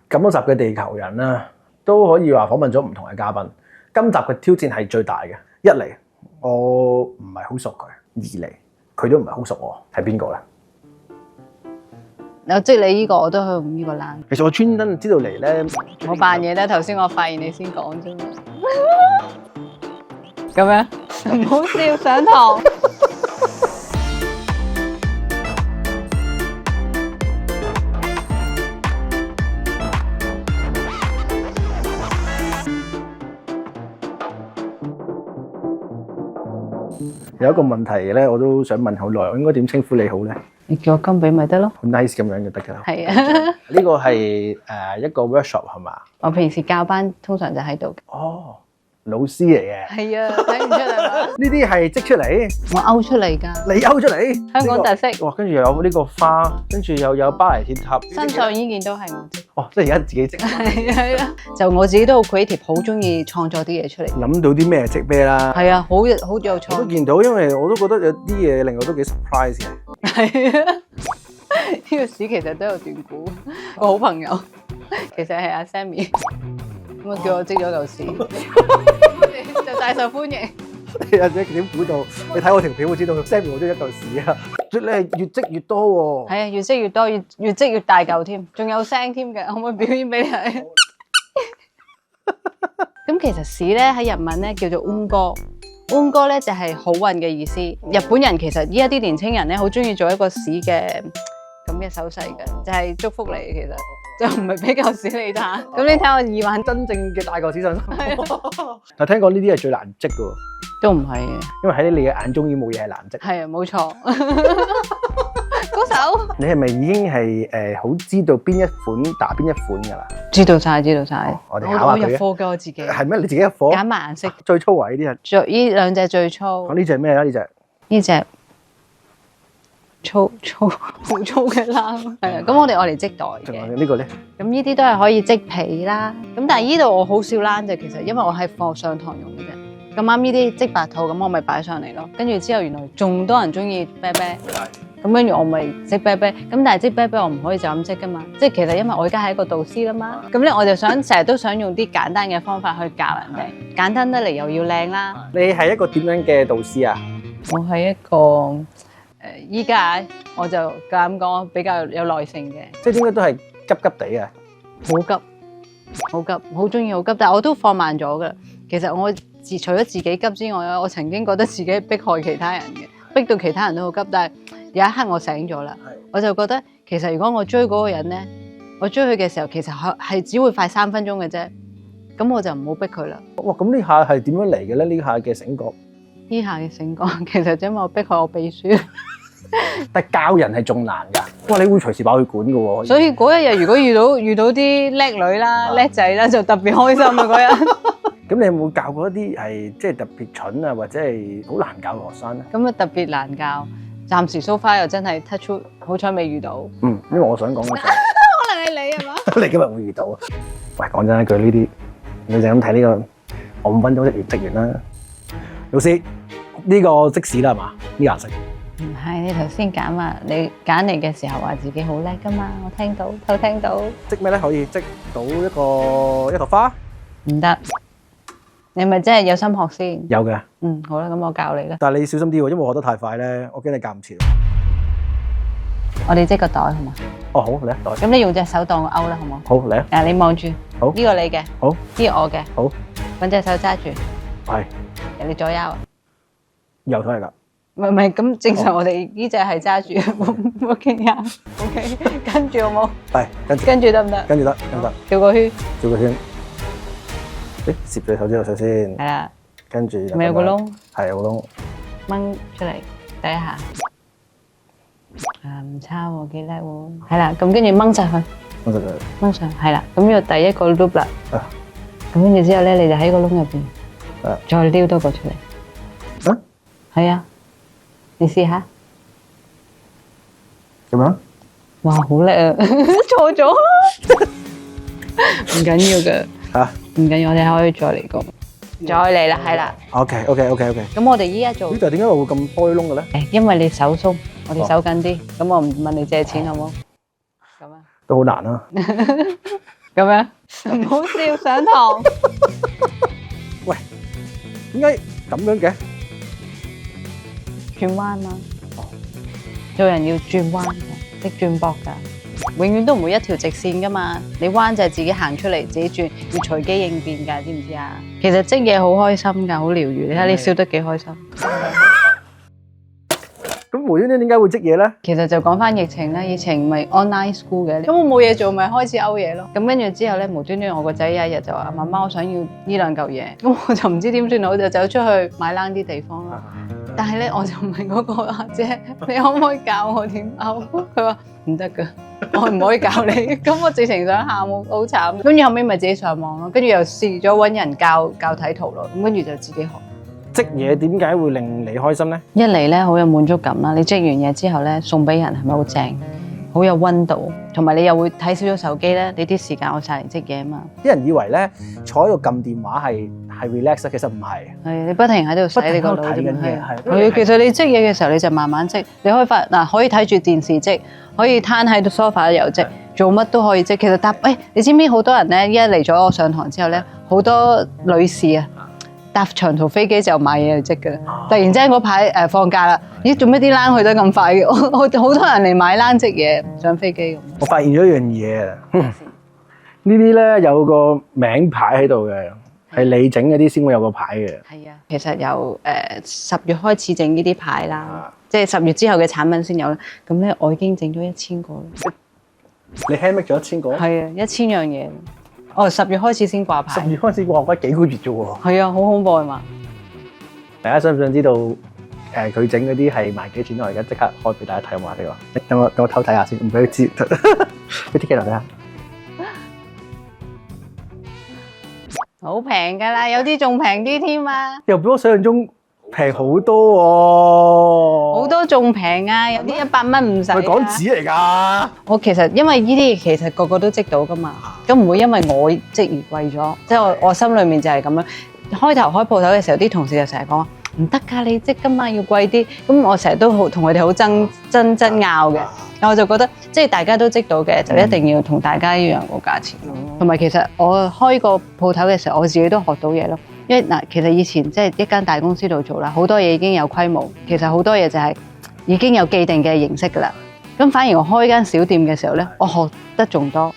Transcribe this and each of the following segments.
咁多集嘅地球人啦，都可以話訪問咗唔同嘅嘉賓。今集嘅挑戰係最大嘅，一嚟我唔係好熟佢，二嚟佢都唔係好熟我，係邊個咧？即係你呢個我都用呢個啦。其實我專登知道嚟咧，我扮嘢咧，頭先我發現你先講啫嘛。咁樣唔好笑，上堂。有一個問題咧，我都想問好耐，我應該點稱呼你好咧？你叫我金比咪得咯。好 nice 咁樣就得㗎啦。係啊，呢個係一個 workshop 係嘛？我平時教班通常就喺度。哦，老師嚟嘅。係啊，睇唔出嚟嘛？呢啲係織出嚟，我勾出嚟㗎。你勾出嚟。香港特色。哇，跟住又有呢個花，跟住又有巴黎鐵塔。身上呢件都係我織。哦，即係而家自己織。係啊，就我自己都好 creative，好中意創作啲嘢出嚟。諗到啲咩織咩啦？係啊，好有我都創意。見到，因為我都覺得有啲嘢令我都幾 surprise 嘅。係啊，呢個市其實都有段故，個好朋友其實係阿 Sammy，咁啊叫我織咗嚿屎，就大受歡迎。你或者點估到？你睇我條片會知道 Sammy 我都一嚿屎啊！你係越織越多喎。係啊，越織越多，越織越大嚿添，仲有聲添嘅，可唔可以表演俾你睇？咁其實屎咧喺日文咧叫做運哥。運哥咧就係好運嘅意思。日本人其實依家啲年青人咧好中意做一個屎嘅咁嘅手勢嘅，就係祝福你。其實就唔係俾嚿屎你攤。咁你睇我耳環真正嘅大嚿屎上身。但聽講呢啲係最難織嘅喎，都唔係嘅，因為喺你嘅眼中已經冇嘢係難織。係啊，冇錯。高手，你係咪已經係好知道邊一款打邊一款㗎啦？知道晒，知道晒。我哋考下佢啊我入課嘅我自己。係咩？你自己一課揀埋顏色，最粗位呢啲啊？着呢兩隻最粗。講呢隻咩啦？呢隻呢隻粗好粗嘅啦，係啊。咁我哋愛嚟織袋仲有嘅。呢個咧？咁呢啲都係可以織皮啦。咁但係呢度我好少躝啫，其實因為我係放上堂用嘅啫。咁啱呢啲織白兔，咁我咪擺上嚟咯。跟住之後原來仲多人中意啤啤，咁跟住我咪織啤啤。咁但係織啤啤我唔可以就咁織噶嘛，即係其實因為我而家係一個導師啦嘛。咁咧我就想成日都想用啲簡單嘅方法去教人哋，簡單得嚟又要靚啦。你係一個點樣嘅導師啊？我係一個依家我就咁講比較有耐性嘅，即係應該都係急急地啊！好急，好急，好中意好急，但係我都放慢咗噶。其實我除咗自己急之外咧，我曾經覺得自己迫害其他人嘅，逼到其他人都好急。但係有一刻我醒咗啦，我就覺得其實如果我追嗰個人咧，我追佢嘅時候其實係只會快3分鐘嘅啫，咁我就唔好逼佢啦。哇！咁呢下係點樣嚟嘅咧？呢下嘅醒覺，呢下嘅醒覺其實因為我逼害我秘書。但係教人係仲難㗎。哇！你會隨時爆血管㗎喎。所以嗰一日如果遇到啲叻女啦、叻仔啦，就特別開心啊嗰日。咁你有冇教過一啲係即係特別蠢啊，或者係好難教嘅學生咧？咁啊特別難教，暫時 so far 又真係 touch wood，好彩未遇到。因為我想講嘅可能係你係嘛？你今日會遇到啊？喂，講真一句，呢啲你就咁睇呢個，我5分鐘織完啦。老師，呢個即屎啦係嘛？呢個顏色唔係，你頭先揀話你揀嚟嘅時候話自己好叻噶嘛？我聽到，偷聽到。織咩咧？可以織到一個花？唔得，你咪真係有心學先。有嘅。好啦，咁我教你啦。但係你小心啲喎，因為我學得太快咧，我驚你教唔切。我哋織個袋好嘛？哦，好嚟啊，袋。咁你用隻手當我勾啦，好冇？好嚟啊。嗱，你望住。好。呢個你嘅。好。呢個我嘅。好。揾隻手揸住。係。你左右。右手嚟㗎。唔係，咁正常我哋呢隻係揸住，OK 啊，OK，跟住好冇？係，跟住得唔得？跟住得，繞個圈。繞個圈。誒，攝住手指落去先。係啦。跟住。咪有個窿？係有個窿。掹出嚟，第一下。唔差喎，幾叻喎。係啦，咁跟住掹晒佢。掹上，係啦。咁呢個第一個 loop 啦。咁跟住之後咧，你就喺個窿入邊，再撩多個出嚟。係啊。你試下，咁樣？哇，好叻啊！錯咗，唔緊要嘅嚇，唔緊要，我哋可以再嚟過，再嚟啦，係啦。OK。咁我哋依家做，呢度點解會咁多窿嘅咧？因為你手鬆，我哋手緊啲，咁我唔問你借錢好冇？咁啊，都好難啊！咁樣唔好笑上堂。點解咁樣嘅？轉彎嘛，做人要轉彎嘅，識轉駁㗎，永遠都唔會一條直線㗎嘛。你彎就係自己行出嚟，自己轉，要隨機應變㗎，知唔知啊？其實織嘢好開心㗎，好療愈。你睇你笑得幾開心。咁無端端點解會織嘢咧？其實就講翻疫情啦，疫情咪 online school 嘅，咁我冇嘢做，咪開始勾嘢咯。咁跟住之後咧，無端端我個仔有一日就話：媽媽，我想要呢兩嚿嘢。咁我就唔知點算好，我就走出去買冷啲地方啦。但係咧，我就問嗰個阿姐：你可唔可以教我點勾？佢話唔得㗎，我唔可以教你。咁我直情想喊，好慘。跟住後尾咪自己上網咯，跟住又試咗揾人教睇圖咯。咁跟住就自己學。織嘢點解會令你開心咧？一嚟咧好有滿足感啦，你織完嘢之後咧送俾人係咪好正？好有溫度，同埋你又會睇少咗手機咧，你啲時間我晒嚟織嘢啊嘛。啲人以為咧坐喺度撳電話係 relax，其實唔係。係你不停喺度洗你個腦睇緊嘢，係其實你織嘢嘅時候你就慢慢織，你可以可以睇住電視織，可以攤喺度 sofa 度又織，做乜都可以織。其實你知唔知好多人咧一嚟咗我上堂之後咧，好多女士啊。搭長途飛機就買嘢去織㗎啦！突然之間嗰排放假啦，咦做咩啲冷去得咁快嘅？好多人嚟買冷織嘢上飛機咁。我發現咗一樣嘢啊！呢啲咧有個名牌喺度嘅，係你整嗰啲先會有個牌嘅。係啊，其實由10月開始整呢啲牌啦，即係10月之後嘅產品先有啦。咁咧我已經整咗1000個啦。你 handmade 咗1000個？係啊，1000樣嘢。10月開始先掛牌。10月開始掛，幾個月啫喎。係啊，好恐怖啊嘛！大家想唔想知道佢整嗰啲係賣幾錢？我而家即刻開俾大家睇下呢個。等我偷睇下先，唔俾佢知。俾啲鏡頭睇下。好平㗎啦，有啲仲平啲添啊！又比我想象中平好多喎。好多仲平啊，有啲100蚊唔使。係港紙嚟㗎。我其實因為呢啲其實個個都織到㗎嘛，咁唔會因為我織而貴咗，即係我心裏面就係咁樣。開頭開鋪頭嘅時候，啲同事就成日講話唔得㗎，你織㗎嘛要貴啲。咁我成日都好同佢哋好爭拗嘅，我就覺得即係大家都織到嘅，就一定要同大家一樣個價錢。同埋其實我開個鋪頭嘅時候，我自己都學到嘢咯。因為其實以前即係一間大公司度做啦，好多嘢已經有規模，其實好多嘢就係已經有既定嘅形式㗎啦。咁反而我開間小店嘅時候咧，我學得仲多。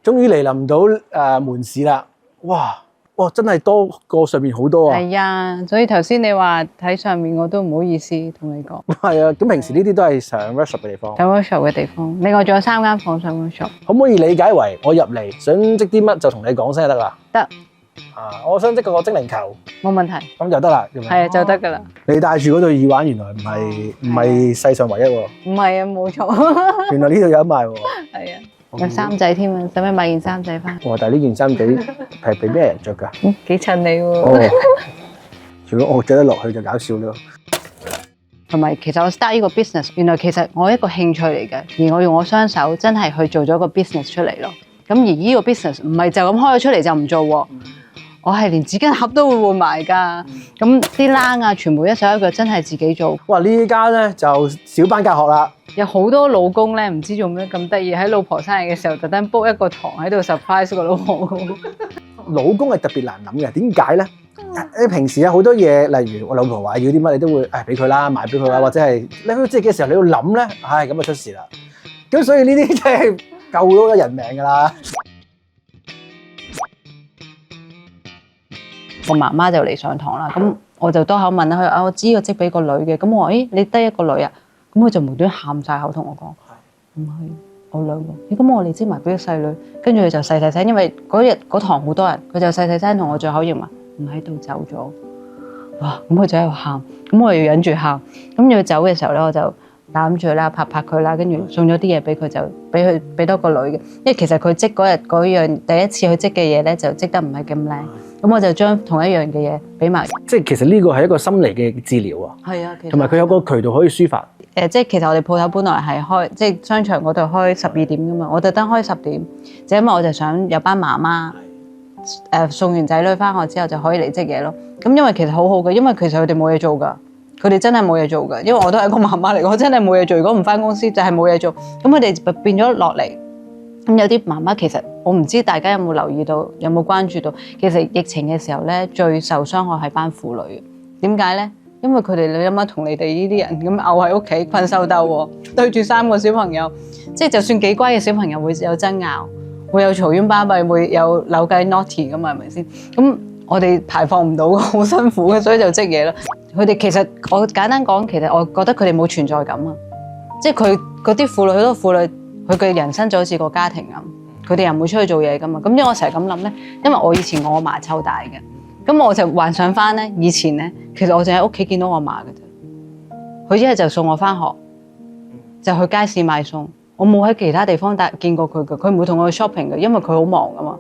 終於嚟臨到門市啦！哇，真係多過上面好多啊！係啊，所以頭先你話睇上面我都唔好意思同你講。係啊，咁平時呢啲都係上 workshop 嘅地方。上 workshop 嘅地方，另外仲有3間房上 workshop。可唔可以理解為我入嚟想織啲乜就同你講聲就得啦？得。我想織個精靈球。冇問題。咁就得啦。係啊，就得㗎啦。你戴住嗰對耳環，原來唔係世上唯一喎。唔係啊，冇錯。原來呢度有得賣喎。係啊。有衫仔添啊，使唔使買件衫仔翻？哇！但係呢件衫仔係俾咩人着㗎？幾襯你喎！如果我着得落去就搞笑咯。同埋其實我 start 呢個 business， 原來其實我一個興趣嚟嘅，而我用我雙手真係去做咗個 business 出嚟咯。咁而呢個 business 唔係就咁開咗出嚟就唔做喎，我係連紙巾盒都會換埋㗎。咁啲冷啊，全部一手一腳真係自己做。哇！呢間咧就小班教學啦。有好多老公咧，唔知做咩咁得意，喺老婆生日嘅時候特登 book 一個堂喺度 surprise 個老婆。老公係特別難諗嘅，點解咧？你平時有好多嘢，例如我老婆話要啲乜，你都會俾佢啦，買俾佢啦，或者係你去織嘅時候你要諗咧，咁就出事啦。咁所以呢啲真係救咗人命㗎啦。我媽媽就嚟上堂啦，咁我就多口問佢啊，我知我織俾個女嘅，咁我話咦你得一個女啊？咁佢就無端喊晒口同我講，唔係我兩個，咁我哋織埋俾個細女，跟住佢就細聲，因為嗰日嗰堂好多人，佢就細聲同我最口型話唔喺度走咗，哇！咁佢就喺度喊，咁我又要忍住喊，咁要走嘅時候咧，我就攬住佢啦，拍佢啦，跟住送咗啲嘢俾佢，就俾多個女嘅，因為其實佢織嗰日嗰樣第一次去織嘅嘢咧，就織得唔係咁靚，咁我就將同一樣嘅嘢俾埋。即係其實呢個係一個心理嘅治療啊，係啊，同埋佢有個渠道可以抒發。即係其實我哋鋪頭本來係開，即係商場嗰度開12點噶嘛，我特登開10點，就因為我就想有班媽媽送完仔女翻學之後就可以嚟織嘢咯。咁因為其實好好嘅，因為其實佢哋冇嘢做㗎，佢哋真係冇嘢做㗎，因為我都係一個媽媽嚟，我真係冇嘢做。如果唔翻公司就係冇嘢做，咁佢哋變咗落嚟。咁有啲媽媽其實我唔知大家有冇留意到，有冇關注到，其實疫情嘅時候咧，最受傷害係班婦女。點解咧？因為佢哋你諗下同你哋呢啲人咁漚喺屋企困獸鬥喎，對住3個小朋友，即係就算幾乖嘅小朋友會有爭拗，會有嘈冤巴閉，會有扭計 naughty 噶嘛，係咪先？咁我哋排放唔到，好辛苦嘅，所以就積嘢咯。佢哋其實我簡單講，其實我覺得佢哋冇存在感啊，即係佢嗰啲婦女好多婦女，佢嘅人生就好似個家庭咁，佢哋又唔會出去做嘢噶嘛。咁因為我成日咁諗咧，因為我以前我阿嫲湊大嘅。咁我就幻想翻咧，以前咧，其實我淨喺屋企見到我阿嫲嘅啫。佢一係就送我翻學，就去街市買餸。我冇喺其他地方見過佢嘅，佢唔會同我去 shopping 嘅，因為佢好忙噶嘛。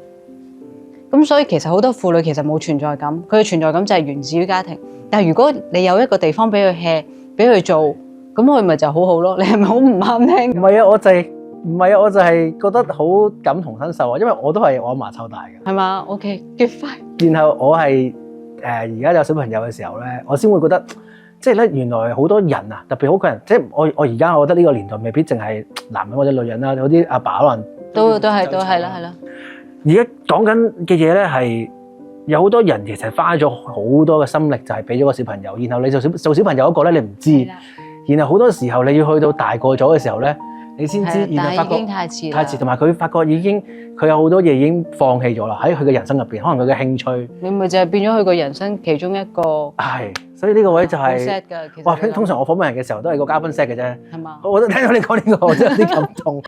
咁所以其實好多婦女其實冇存在感，佢嘅存在感就係源自於家庭。但係如果你有一個地方俾佢 hea，俾佢做，咁佢咪就好好咯。你係咪好唔啱聽？唔係啊，我就係覺得好感同身受啊，因為我都係我阿嫲湊大嘅。係嘛？OK，get fine。然後我係而家有小朋友嘅時候咧，我先會覺得，即係咧原來好多人啊，特別好多人，即係我而家我覺得呢個年代未必淨係男人或者女人啦，有啲阿爸可能都係啦。而家講緊嘅嘢咧係有好多人其實花咗好多嘅心力，就係俾咗個小朋友，然後你做小朋友嗰個咧你唔知，然後好多時候你要去到大個咗嘅時候咧，你先知，然後發覺已經太遲，同埋佢發覺佢有好多嘢已經放棄咗啦，喺佢嘅人生入邊，可能佢嘅興趣，你咪就係變咗佢個人生其中一個。係，所以呢個位就係 sad 㗎，其實哇！通常我訪問人嘅時候都係個嘉賓 set 嘅啫，係嘛？我覺得聽到你講呢個，我真係有啲感動。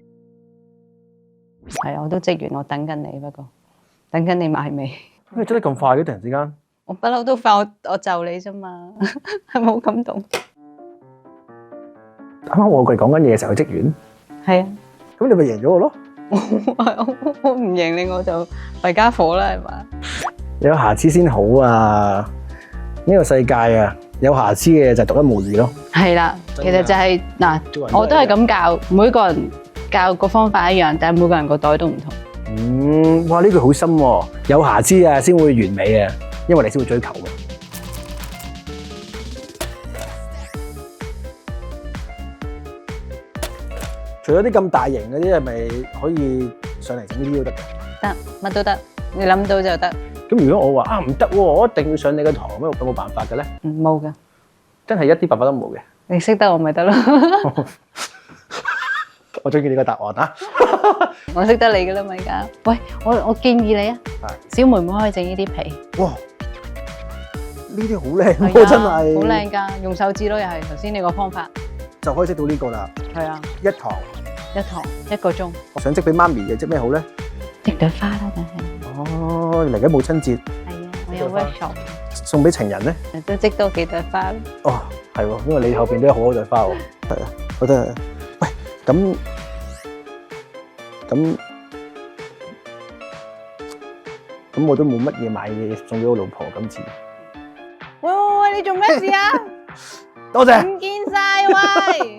係啊，我都積完，我等緊你，不過等緊你埋尾。你做得咁快嘅，突然之間。我不嬲都快，我就你啫嘛，係咪好感動？啱啱我哋講緊嘢嘅時候，佢積完。係啊。咁你咪贏咗我咯？我唔贏你我就弊家伙啦，係嘛？有瑕疵先好啊！呢個世界啊，有瑕疵嘅就係獨一無二咯。係啦，其實就係嗱，我都係咁教，每個人教個方法一樣，但係每個人個袋都唔同。哇！呢句好深喎，有瑕疵啊先會完美啊，因為你先會追求嘅。除咗啲咁大型嗰啲，係咪可以上嚟整呢啲都得？得，乜都得，你諗到就得。咁如果我話唔得喎，我一定要上你嘅堂，有冇辦法嘅咧？冇嘅，真係一啲辦法都冇嘅。你識得我咪得咯。我中意你個答案啊！我識得你噶啦嘛而家。喂，我建議你啊，小妹妹可以整呢啲皮。哇！呢啲好靚喎，真係。好靚㗎，用手指咯，又係頭先你個方法。就可以織到呢個啦。係啊，一堂1個鐘。我想織俾媽咪嘅，織咩好咧？織朵花啦，梗係。哦，嚟緊母親節。係啊，我有 workshop。送俾情人咧？都織多幾朵花。哦，係喎，因為你後邊都有好多朵花喎。係啊，覺得。喂，咁我都冇乜嘢買嘢送俾我老婆今次。喂，你做咩事啊？多謝。唔見晒喂！